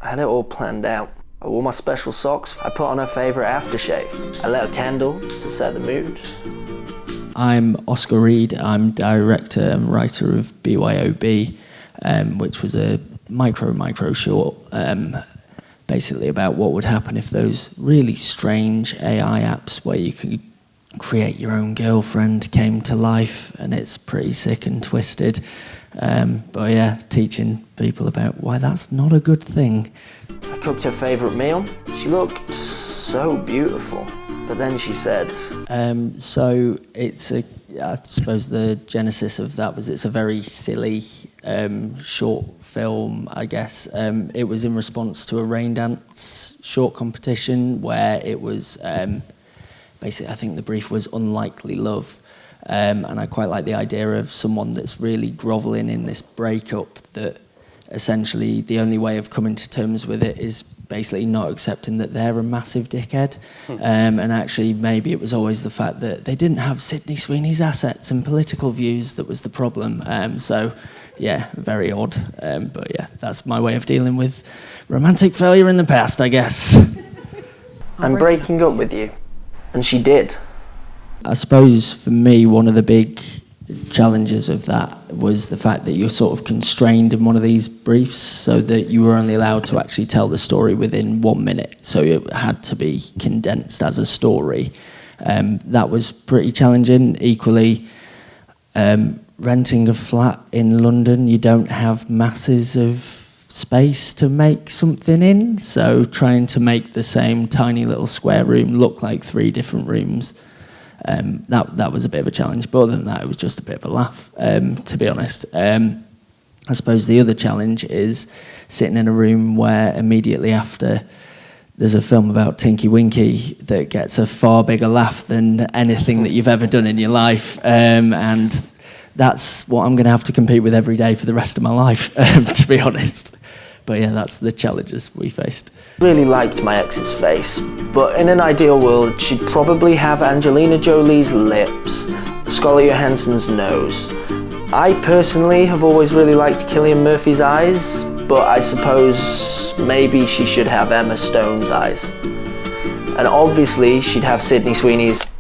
I had it all planned out. I wore my special socks, I put on her favourite aftershave. I lit a candle to set the mood. I'm Oscar Reed, I'm director and writer of BYOB, which was a micro short, basically about what would happen if those really strange AI apps where you could create your own girlfriend came to life, and it's pretty sick and twisted. But yeah, teaching people about why that's not a good thing. I cooked her favourite meal. She looked so beautiful. But then she said... So it's I suppose the genesis of that was it's a very silly short film, I guess. It was in response to a Raindance short competition where it was, basically I think the brief was unlikely love. And I quite like the idea of someone that's really grovelling in this breakup, that essentially the only way of coming to terms with it is basically not accepting that they're a massive dickhead. And actually maybe it was always the fact that they didn't have Sydney Sweeney's assets and political views that was the problem. So yeah, very odd. But yeah, that's my way of dealing with romantic failure in the past, I guess. I'm breaking up with you. And she did. I suppose for me, one of the big challenges of that was the fact that you're sort of constrained in one of these briefs so that you were only allowed to actually tell the story within 1 minute. So it had to be condensed as a story. That was pretty challenging. Equally, renting a flat in London, you don't have masses of space to make something in. So trying to make the same tiny little square room look like 3 different rooms, that was a bit of a challenge, but other than that, it was just a bit of a laugh, to be honest. I suppose the other challenge is sitting in a room where immediately after there's a film about Tinky Winky that gets a far bigger laugh than anything that you've ever done in your life, and that's what I'm going to have to compete with every day for the rest of my life, to be honest. But yeah, that's the challenges we faced. Really liked my ex's face, but in an ideal world, she'd probably have Angelina Jolie's lips, Scarlett Johansson's nose. I personally have always really liked Cillian Murphy's eyes, but I suppose maybe she should have Emma Stone's eyes. And obviously, she'd have Sydney Sweeney's